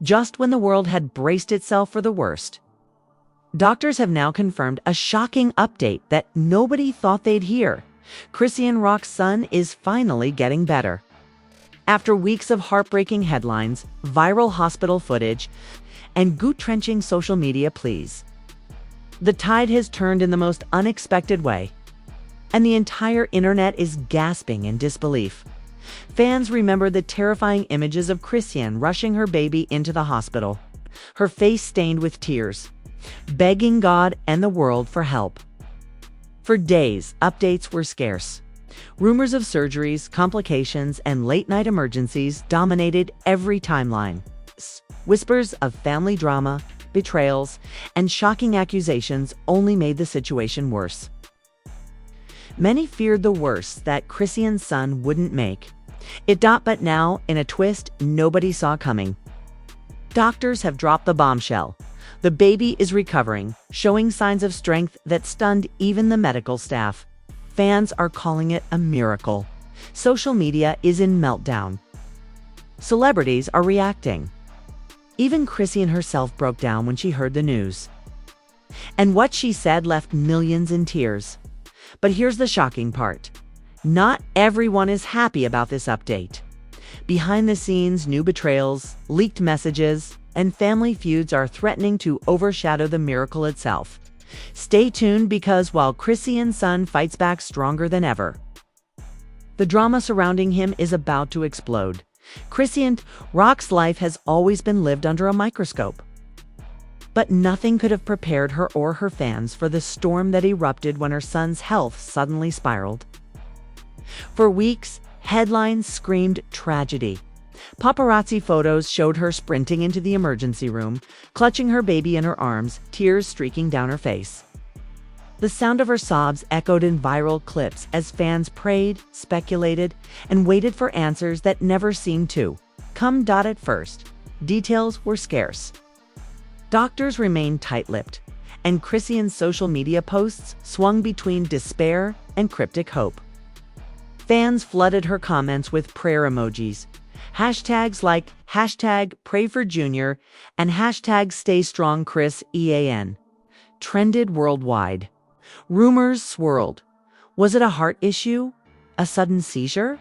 just when the world had braced itself for the worst. Doctors have now confirmed a shocking update that nobody thought they'd hear. Chrisean Rock's son is finally getting better. After weeks of heartbreaking headlines, viral hospital footage, and gut-wrenching social media pleas, the tide has turned in the most unexpected way, and the entire internet is gasping in disbelief. Fans remember the terrifying images of Chrisean rushing her baby into the hospital, her face stained with tears, begging God and the world for help. For days, updates were scarce. Rumors of surgeries, complications, and late-night emergencies dominated every timeline. Whispers of family drama, betrayals, and shocking accusations only made the situation worse. Many feared the worst, that Chrisean's son wouldn't make it, but now, in a twist nobody saw coming, doctors have dropped the bombshell. The baby is recovering, showing signs of strength that stunned even the medical staff. Fans are calling it a miracle. Social media is in meltdown. Celebrities are reacting. Even Chrisean herself broke down when she heard the news. And what she said left millions in tears. But here's the shocking part. Not everyone is happy about this update. Behind the scenes, new betrayals, leaked messages, and family feuds are threatening to overshadow the miracle itself. Stay tuned, because while Chrisean's son fights back stronger than ever, the drama surrounding him is about to explode. Chrisean Rock's life has always been lived under a microscope, but nothing could have prepared her or her fans for the storm that erupted when her son's health suddenly spiraled. For weeks, headlines screamed tragedy. Paparazzi photos showed her sprinting into the emergency room, clutching her baby in her arms, tears streaking down her face. The sound of her sobs echoed in viral clips as fans prayed, speculated, and waited for answers that never seemed to come. At first, details were scarce. Doctors remained tight-lipped, and Chrisean's social media posts swung between despair and cryptic hope. Fans flooded her comments with prayer emojis. Hashtags like #PrayForJunior and #StayStrongChrisEan trended worldwide. Rumors swirled. Was it a heart issue? A sudden seizure?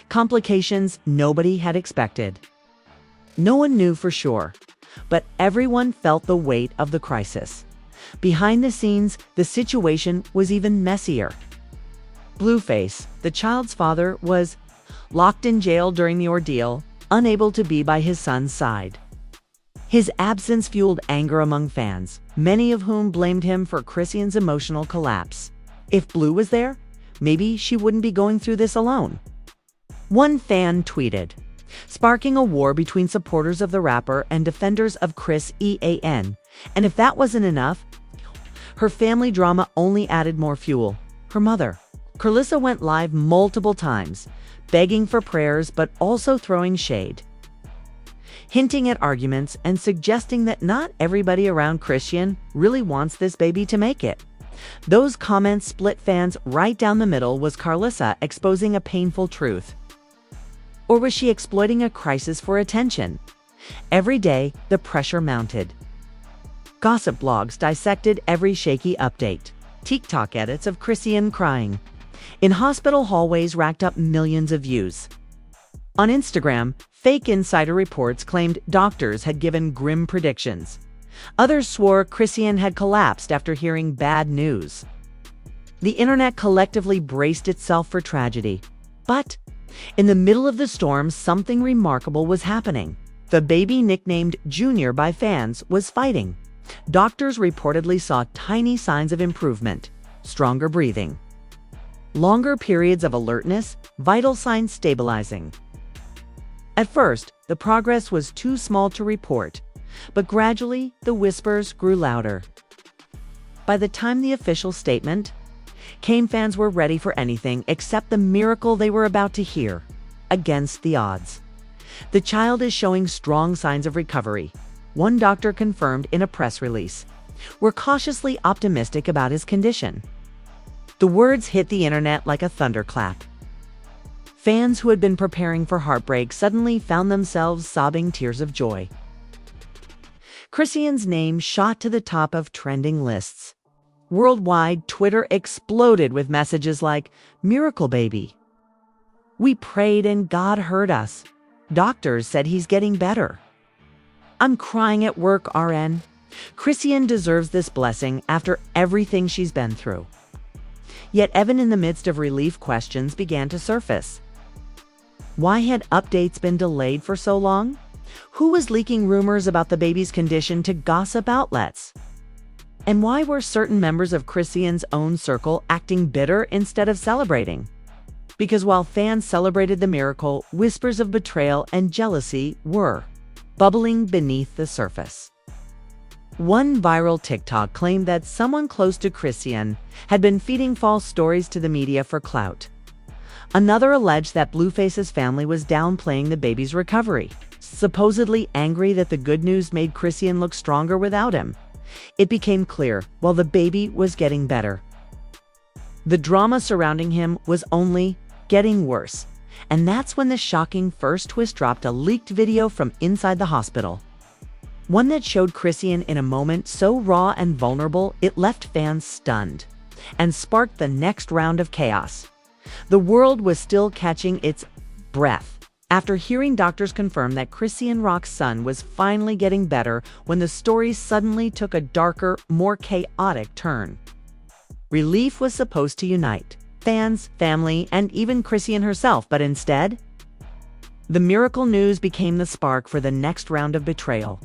Complications nobody had expected. No one knew for sure, but everyone felt the weight of the crisis. Behind the scenes, the situation was even messier. Blueface, the child's father, was locked in jail during the ordeal, unable to be by his son's side. His absence fueled anger among fans, many of whom blamed him for Chrisean's emotional collapse. If Blue was there, maybe she wouldn't be going through this alone. One fan tweeted, sparking a war between supporters of the rapper and defenders of Chrisean. And if that wasn't enough, her family drama only added more fuel. Her mother, Carlissa, went live multiple times, begging for prayers but also throwing shade, hinting at arguments and suggesting that not everybody around Chrisean really wants this baby to make it. Those comments split fans right down the middle. Was Carlissa exposing a painful truth, or was she exploiting a crisis for attention? Every day, the pressure mounted. Gossip blogs dissected every shaky update. TikTok edits of Chrisean crying in hospital hallways racked up millions of views. On Instagram, fake insider reports claimed doctors had given grim predictions. Others swore Chrisean had collapsed after hearing bad news. The internet collectively braced itself for tragedy. But in the middle of the storm, something remarkable was happening. The baby, nicknamed Junior by fans, was fighting. Doctors reportedly saw tiny signs of improvement: stronger breathing, longer periods of alertness, vital signs stabilizing. At first, the progress was too small to report, but gradually the whispers grew louder. By the time the official statement came, fans were ready for anything except the miracle they were about to hear. Against the odds, the child is showing strong signs of recovery, one doctor confirmed in a press release. We're cautiously optimistic about his condition. The words hit the internet like a thunderclap. Fans who had been preparing for heartbreak suddenly found themselves sobbing tears of joy. Chrisean's name shot to the top of trending lists. Worldwide, Twitter exploded with messages like, "Miracle baby. We prayed and God heard us. Doctors said he's getting better. I'm crying at work, RN. Chrisean deserves this blessing after everything she's been through." Yet even in the midst of relief, questions began to surface. Why had updates been delayed for so long? Who was leaking rumors about the baby's condition to gossip outlets? And why were certain members of Chrisean's own circle acting bitter instead of celebrating? Because while fans celebrated the miracle, whispers of betrayal and jealousy were bubbling beneath the surface. One viral TikTok claimed that someone close to Chrisean had been feeding false stories to the media for clout. Another alleged that Blueface's family was downplaying the baby's recovery, supposedly angry that the good news made Chrisean look stronger without him. It became clear, while the baby was getting better, the drama surrounding him was only getting worse. And that's when the shocking first twist dropped: a leaked video from inside the hospital. One that showed Chrisean in a moment so raw and vulnerable it left fans stunned and sparked the next round of chaos. The world was still catching its breath after hearing doctors confirm that Chrisean Rock's son was finally getting better, when the story suddenly took a darker, more chaotic turn. Relief was supposed to unite fans, family, and even Chrisean herself, but instead, the miracle news became the spark for the next round of betrayal,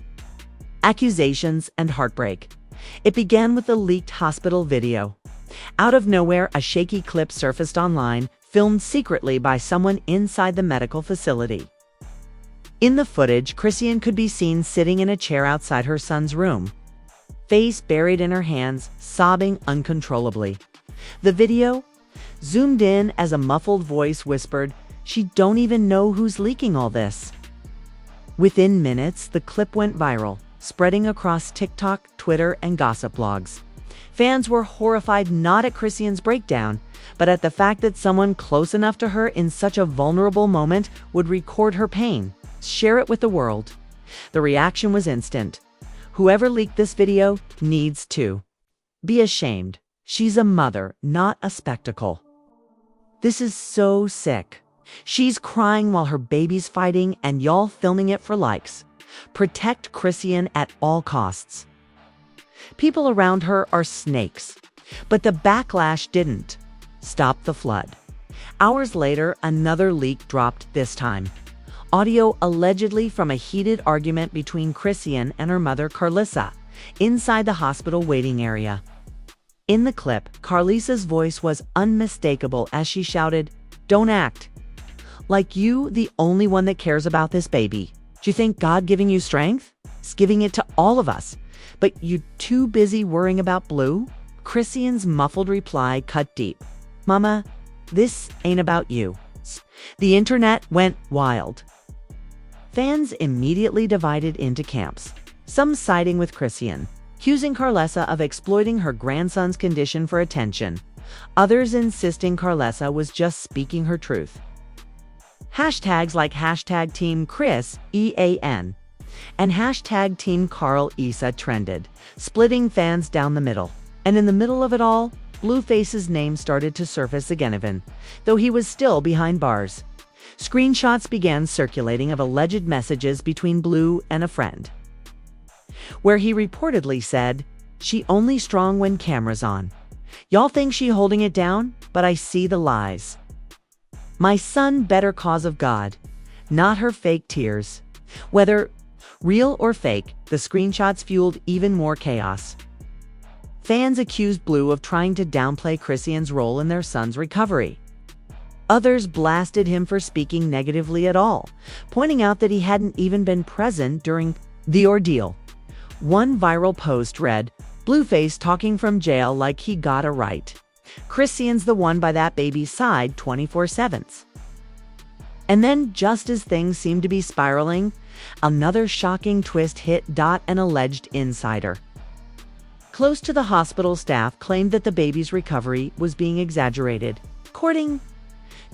accusations, and heartbreak. It began with the leaked hospital video. Out of nowhere, a shaky clip surfaced online, filmed secretly by someone inside the medical facility. In the footage, Chrisean could be seen sitting in a chair outside her son's room, face buried in her hands, sobbing uncontrollably. The video zoomed in as a muffled voice whispered, "She don't even know who's leaking all this." Within minutes, the clip went viral, spreading across TikTok, Twitter, and gossip blogs. Fans were horrified not at Chrisean's breakdown, but at the fact that someone close enough to her in such a vulnerable moment would record her pain, share it with the world. The reaction was instant. Whoever leaked this video needs to be ashamed. She's a mother, not a spectacle. This is so sick. She's crying while her baby's fighting, and y'all filming it for likes. Protect Chrisean at all costs. People around her are snakes, but the backlash didn't stop the flood. Hours later, another leak dropped, this time audio allegedly from a heated argument between Chrisean and her mother Carlissa inside the hospital waiting area. In the clip, Carlissa's voice was unmistakable as she shouted, "Don't act like you the only one that cares about this baby. Do you think God giving you strength? He's giving it to all of us. But you too busy worrying about Blue?" Chrisean's muffled reply cut deep. "Mama, this ain't about you." The internet went wild. Fans immediately divided into camps, some siding with Chrisean, accusing Carlissa of exploiting her grandson's condition for attention, others insisting Carlissa was just speaking her truth. Hashtags like #Team Chris EAN and #Team Carl Issa trended, splitting fans down the middle. And in the middle of it all, Blueface's name started to surface again, though he was still behind bars. Screenshots began circulating of alleged messages between Blue and a friend, where he reportedly said, "She only strong when camera's on. Y'all think she holding it down, but I see the lies. My son better cause of God, not her fake tears." Whether real or fake, the screenshots fueled even more chaos. Fans accused Blue of trying to downplay Chrisean's role in their son's recovery. Others blasted him for speaking negatively at all, pointing out that he hadn't even been present during the ordeal. One viral post read, "Blueface talking from jail like he got a right. Chrisean's the one by that baby's side 24/7." And then, just as things seemed to be spiraling, another shocking twist hit. An alleged insider close to the hospital staff claimed that the baby's recovery was being exaggerated. According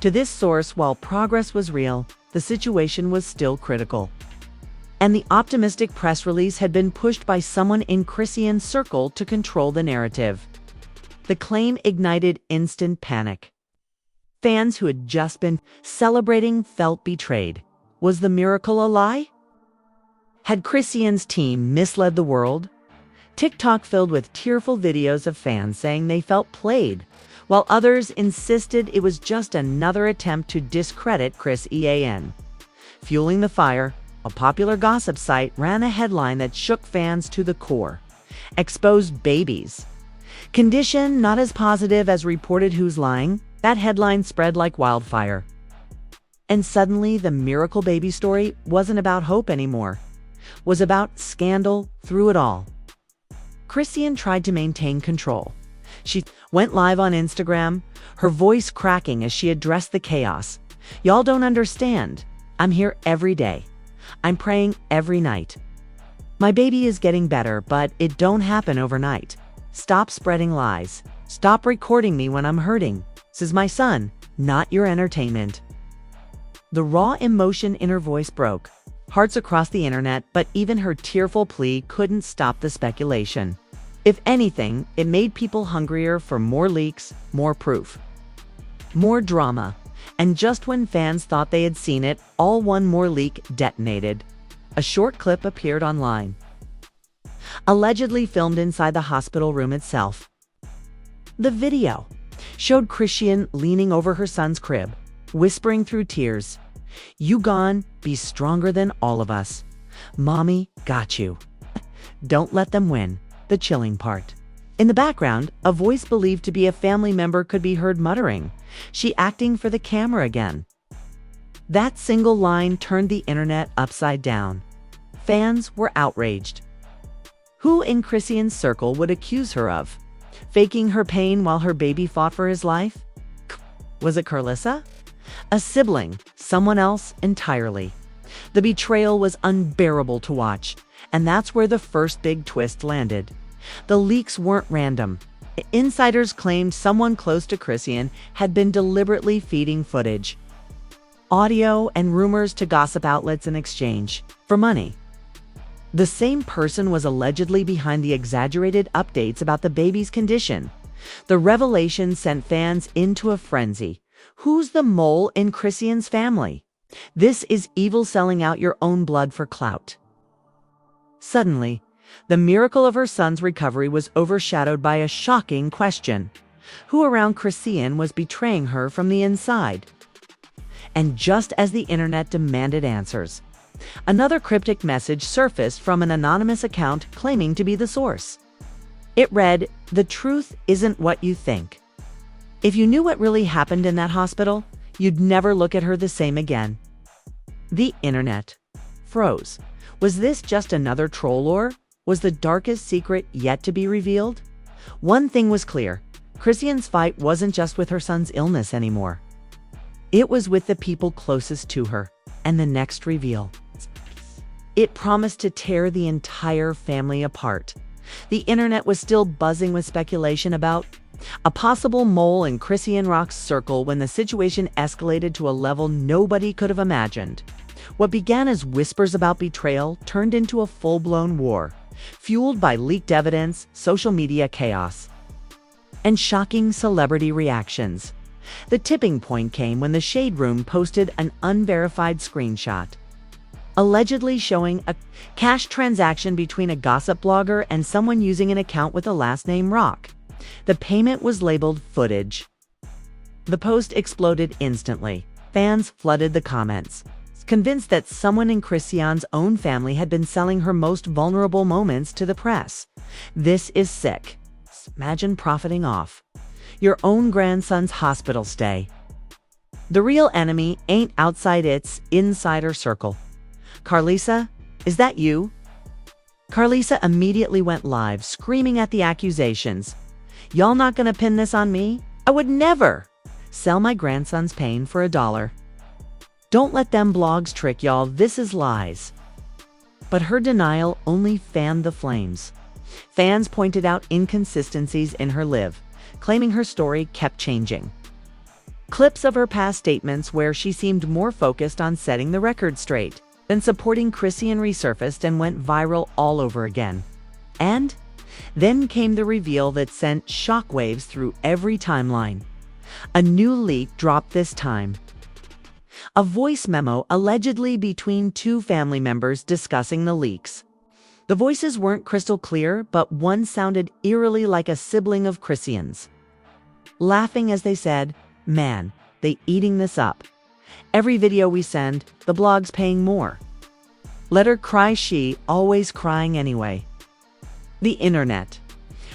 to this source, while progress was real, the situation was still critical. And the optimistic press release had been pushed by someone in Chrisean's circle to control the narrative. The claim ignited instant panic. Fans who had just been celebrating felt betrayed. Was the miracle a lie? Had Chrisean's team misled the world? TikTok filled with tearful videos of fans saying they felt played, while others insisted it was just another attempt to discredit Chrisean. Fueling the fire, a popular gossip site ran a headline that shook fans to the core. Exposed babies. Condition not as positive as reported who's lying, that headline spread like wildfire. And suddenly the miracle baby story wasn't about hope anymore. Was about scandal through it all. Chrisean tried to maintain control. She went live on Instagram, her voice cracking as she addressed the chaos. Y'all don't understand. I'm here every day. I'm praying every night. My baby is getting better, but it don't happen overnight. Stop spreading lies. Stop recording me when I'm hurting. This is my son, not your entertainment. The raw emotion in her voice broke. Hearts across the internet, but even her tearful plea couldn't stop the speculation. If anything, it made people hungrier for more leaks, more proof, more drama. And just when fans thought they had seen it, all one more leak detonated. A short clip appeared online, allegedly filmed inside the hospital room itself. The video showed Chrisean leaning over her son's crib, whispering through tears, "You gone, be stronger than all of us. Mommy got you. Don't let them win." The chilling part. In the background, a voice believed to be a family member could be heard muttering, "She acting for the camera again." That single line turned the internet upside down. Fans were outraged. Who in Chrisean's circle would accuse her of faking her pain while her baby fought for his life? Was it Carlissa? A sibling, someone else entirely. The betrayal was unbearable to watch, and that's where the first big twist landed. The leaks weren't random. Insiders claimed someone close to Chrisean had been deliberately feeding footage, audio, and rumors to gossip outlets in exchange for money. The same person was allegedly behind the exaggerated updates about the baby's condition. The revelation sent fans into a frenzy. Who's the mole in Chrisean's family? This is evil selling out your own blood for clout. Suddenly, the miracle of her son's recovery was overshadowed by a shocking question. Who around Chrisean was betraying her from the inside? And just as the internet demanded answers, another cryptic message surfaced from an anonymous account claiming to be the source. It read, "The truth isn't what you think. If you knew what really happened in that hospital, you'd never look at her the same again." The internet froze. Was this just another troll, or was the darkest secret yet to be revealed? One thing was clear. Chrisean's fight wasn't just with her son's illness anymore. It was with the people closest to her, and the next reveal, it promised to tear the entire family apart. The internet was still buzzing with speculation about a possible mole in Chrisean Rock's circle when the situation escalated to a level nobody could have imagined. What began as whispers about betrayal turned into a full-blown war, fueled by leaked evidence, social media chaos, and shocking celebrity reactions. The tipping point came when the Shade Room posted an unverified screenshot, allegedly showing a cash transaction between a gossip blogger and someone using an account with the last name Rock. The payment was labeled footage. The post exploded instantly. Fans flooded the comments, convinced that someone in Chrisean's own family had been selling her most vulnerable moments to the press. This is sick. Imagine profiting off your own grandson's hospital stay. The real enemy ain't outside, it's insider circle. Carlissa, is that you? Carlissa immediately went live, screaming at the accusations. "Y'all not gonna pin this on me? I would never sell my grandson's pain for $1. Don't let them blogs trick y'all, this is lies." But her denial only fanned the flames. Fans pointed out inconsistencies in her live, claiming her story kept changing. Clips of her past statements where she seemed more focused on setting the record straight. Then supporting Chrisean resurfaced and went viral all over again. And then came the reveal that sent shockwaves through every timeline. A new leak dropped this time. A voice memo allegedly between two family members discussing the leaks. The voices weren't crystal clear, but one sounded eerily like a sibling of Chrisean's. Laughing as they said, "Man, they eating this up. Every video we send, the blog's paying more. Let her cry, she always crying anyway." The internet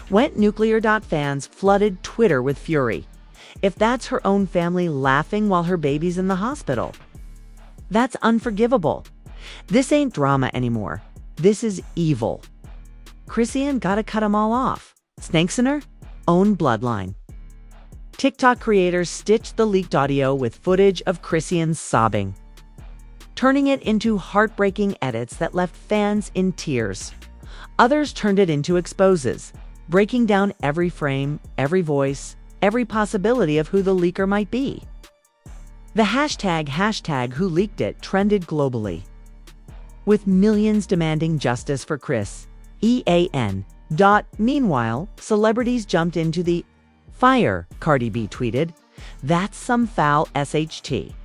went nuclear. Fans flooded Twitter with fury. If that's her own family laughing while her baby's in the hospital, that's unforgivable. This ain't drama anymore. This is evil. Chrisean gotta cut them all off. Snakes in her own bloodline. TikTok creators stitched the leaked audio with footage of Chrisean sobbing, turning it into heartbreaking edits that left fans in tears. Others turned it into exposes, breaking down every frame, every voice, every possibility of who the leaker might be. The hashtag who leaked it trended globally, with millions demanding justice for Chris. Meanwhile, celebrities jumped into the fire. Cardi B tweeted, "That's some foul SHT.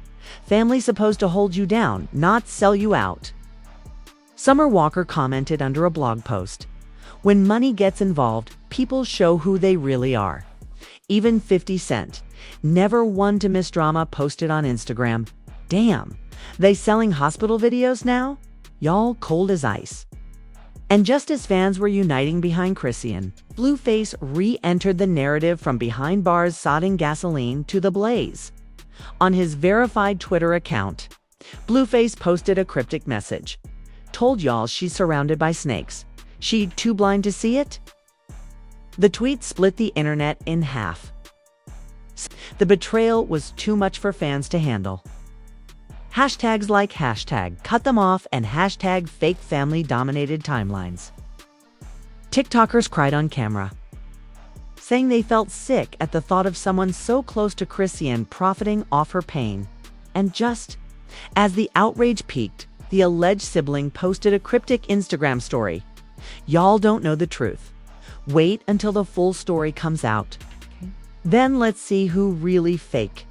Family supposed to hold you down, not sell you out." Summer Walker commented under a blog post, "When money gets involved, people show who they really are." Even 50 Cent, never one to miss drama, posted on Instagram, "Damn, they selling hospital videos now? Y'all cold as ice." And just as fans were uniting behind Chrisean, Blueface re-entered the narrative from behind bars sodding gasoline to the blaze. On his verified Twitter account, Blueface posted a cryptic message. "Told y'all she's surrounded by snakes. She too blind to see it?" The tweet split the internet in half. The betrayal was too much for fans to handle. Hashtags like hashtag cut them off and hashtag fake family dominated timelines. TikTokers cried on camera, saying they felt sick at the thought of someone so close to Chrisean profiting off her pain. And just as the outrage peaked, the alleged sibling posted a cryptic Instagram story. "Y'all don't know the truth. Wait until the full story comes out. Then let's see who really fake."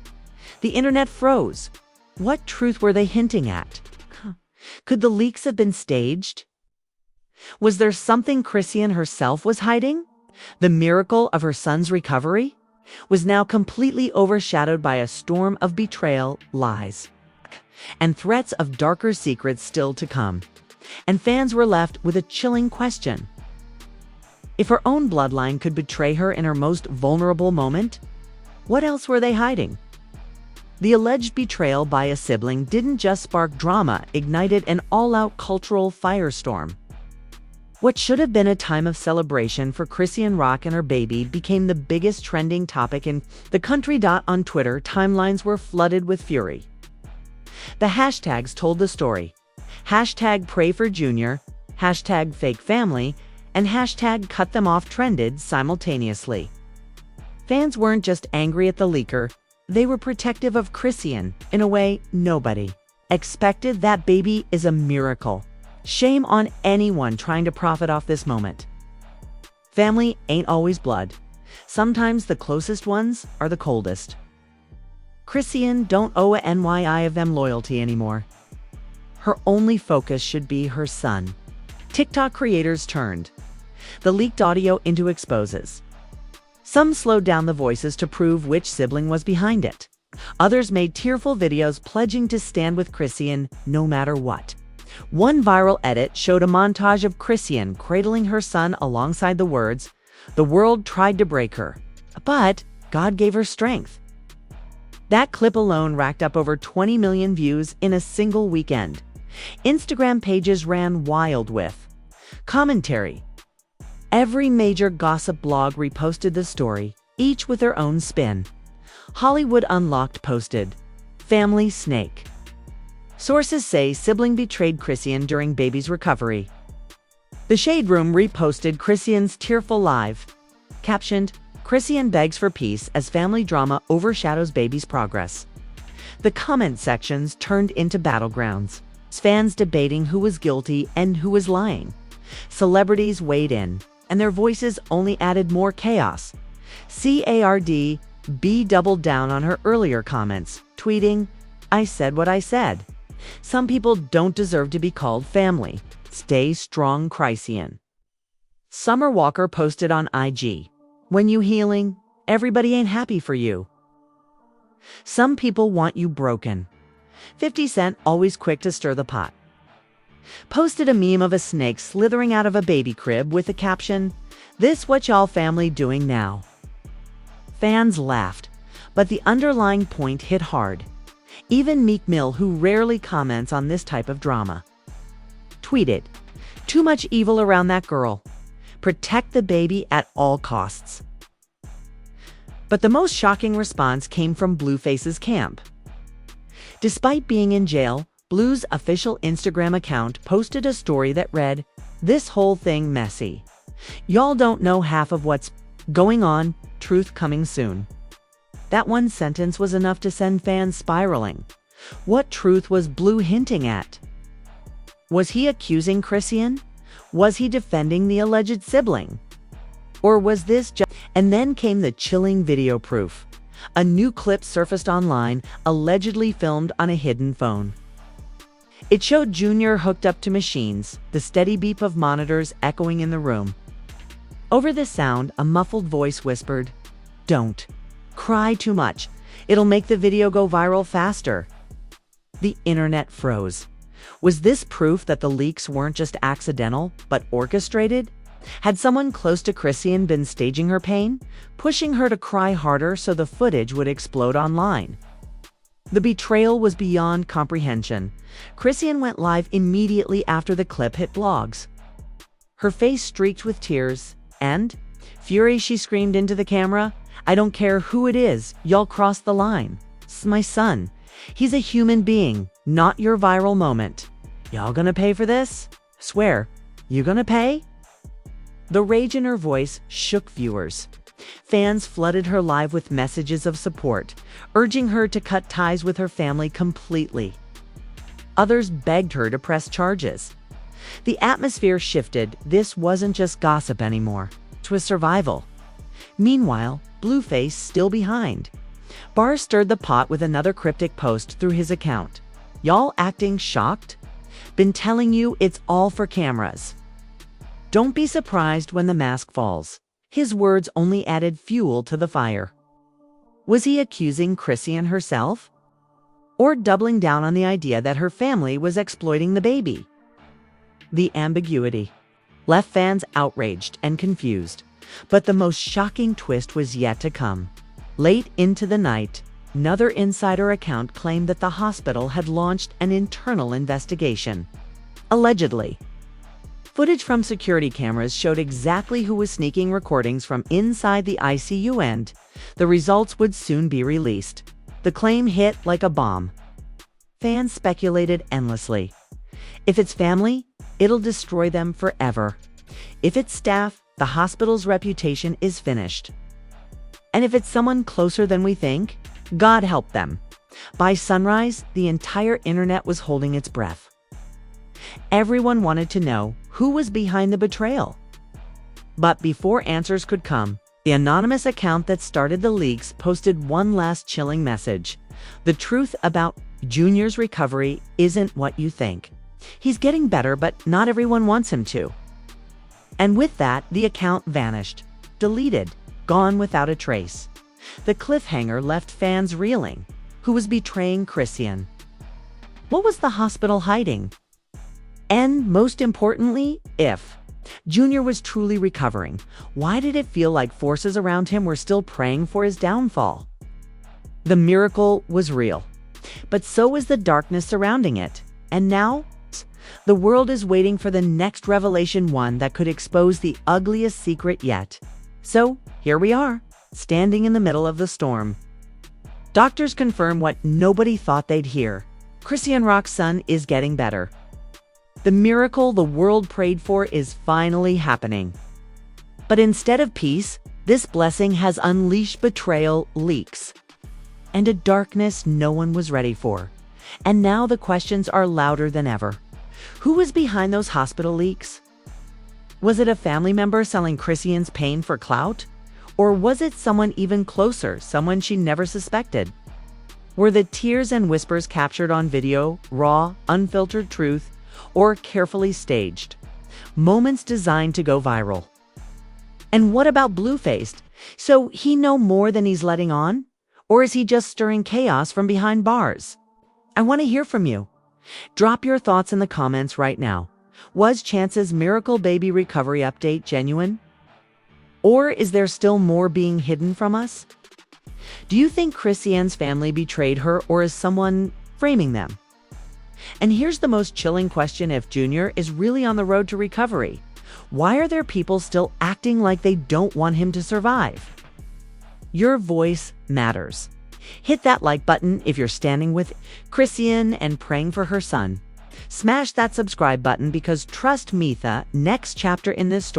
The internet froze. What truth were they hinting at? Could the leaks have been staged? Was there something Chrisean herself was hiding? The miracle of her son's recovery was now completely overshadowed by a storm of betrayal, lies, and threats of darker secrets still to come. And fans were left with a chilling question. If her own bloodline could betray her in her most vulnerable moment, what else were they hiding? The alleged betrayal by a sibling didn't just spark drama, ignited an all-out cultural firestorm. What should have been a time of celebration for Chrisean Rock and her baby became the biggest trending topic in the country. On Twitter, timelines were flooded with fury. The hashtags told the story. Hashtag pray for Junior, hashtag fake family, and hashtag cut them off trended simultaneously. Fans weren't just angry at the leaker, they were protective of Chrisean in a way nobody expected. That baby is a miracle. Shame on anyone trying to profit off this moment. Family ain't always blood. Sometimes the closest ones are the coldest. Chrisean don't owe a NYI of them loyalty anymore. Her only focus should be her son. TikTok creators turned the leaked audio into exposes. Some slowed down the voices to prove which sibling was behind it. Others made tearful videos pledging to stand with Chrisean no matter what. One viral edit showed a montage of Chrisean cradling her son alongside the words, "The world tried to break her, but God gave her strength." That clip alone racked up over 20 million views in a single weekend. Instagram pages ran wild with commentary. Every major gossip blog reposted the story, each with their own spin. Hollywood Unlocked posted, "Family snake." Sources say sibling betrayed Chrisean during baby's recovery. The Shade Room reposted Chrisean's tearful live, captioned, "Chrisean begs for peace as family drama overshadows baby's progress." The comment sections turned into battlegrounds. Fans debating who was guilty and who was lying. Celebrities weighed in, and their voices only added more chaos. CARD B doubled down on her earlier comments, tweeting, "I said what I said. Some people don't deserve to be called family. Stay strong, Chrisean." Summer Walker posted on IG, "When you healing, everybody ain't happy for you. Some people want you broken." 50 Cent always quick to stir the pot. Posted a meme of a snake slithering out of a baby crib with the caption, "This what y'all family doing now." Fans laughed, but the underlying point hit hard. Even Meek Mill, who rarely comments on this type of drama, tweeted, "Too much evil around that girl. Protect the baby at all costs." But the most shocking response came from Blueface's camp. Despite being in jail, Blue's official Instagram account posted a story that read, "This whole thing messy. Y'all don't know half of what's going on, truth coming soon." That one sentence was enough to send fans spiraling. What truth was Blue hinting at? Was he accusing Chrisean? Was he defending the alleged sibling? Or was this just... And then came the chilling video proof. A new clip surfaced online, allegedly filmed on a hidden phone. It showed Junior hooked up to machines, the steady beep of monitors echoing in the room. Over the sound, a muffled voice whispered, "Don't cry too much. It'll make the video go viral faster." The internet froze. Was this proof that the leaks weren't just accidental, but orchestrated? Had someone close to Chrisean been staging her pain, pushing her to cry harder so the footage would explode online? The betrayal was beyond comprehension. Chrisean went live immediately after the clip hit blogs. Her face streaked with tears, and, fury, she screamed into the camera, "I don't care who it is, y'all crossed the line. It's my son. He's a human being, not your viral moment. Y'all gonna pay for this? Swear, you gonna pay?" The rage in her voice shook viewers. Fans flooded her live with messages of support, urging her to cut ties with her family completely. Others begged her to press charges. The atmosphere shifted. This wasn't just gossip anymore. It was survival. Meanwhile, Blueface still behind. Barr stirred the pot with another cryptic post through his account. "Y'all acting shocked? Been telling you it's all for cameras. Don't be surprised when the mask falls." His words only added fuel to the fire. Was he accusing Chrisean herself? Or doubling down on the idea that her family was exploiting the baby? The ambiguity left fans outraged and confused, but the most shocking twist was yet to come. Late into the night, another insider account claimed that the hospital had launched an internal investigation. Allegedly. Footage from security cameras showed exactly who was sneaking recordings from inside the ICU, and the results would soon be released. The claim hit like a bomb. Fans speculated endlessly. If it's family, it'll destroy them forever. If it's staff, the hospital's reputation is finished. And if it's someone closer than we think, God help them. By sunrise, the entire internet was holding its breath. Everyone wanted to know who was behind the betrayal. But before answers could come, the anonymous account that started the leaks posted one last chilling message. "The truth about Junior's recovery isn't what you think. He's getting better, but not everyone wants him to." And with that, the account vanished, deleted, gone without a trace. The cliffhanger left fans reeling. Who was betraying Chrisean? What was the hospital hiding? And most importantly, if Junior was truly recovering, why did it feel like forces around him were still praying for his downfall? The miracle was real, but so was the darkness surrounding it. And now, the world is waiting for the next revelation, one that could expose the ugliest secret yet. So, here we are, standing in the middle of the storm. Doctors confirm what nobody thought they'd hear. Chrisean Rock's son is getting better. The miracle the world prayed for is finally happening. But instead of peace, this blessing has unleashed betrayal, leaks, and a darkness no one was ready for. And now the questions are louder than ever. Who was behind those hospital leaks? Was it a family member selling Chrisean's pain for clout? Or was it someone even closer, someone she never suspected? Were the tears and whispers captured on video, raw, unfiltered truth, or carefully staged? Moments designed to go viral. And what about Blue-Faced? So he know more than he's letting on? Or is he just stirring chaos from behind bars? I want to hear from you. Drop your thoughts in the comments right now. Was Chance's miracle baby recovery update genuine? Or is there still more being hidden from us? Do you think Chrisean's family betrayed her, or is someone framing them? And here's the most chilling question: if Junior is really on the road to recovery, why are there people still acting like they don't want him to survive? Your voice matters. Hit that like button if you're standing with Chrisean and praying for her son. Smash that subscribe button because trust me, the next chapter in this story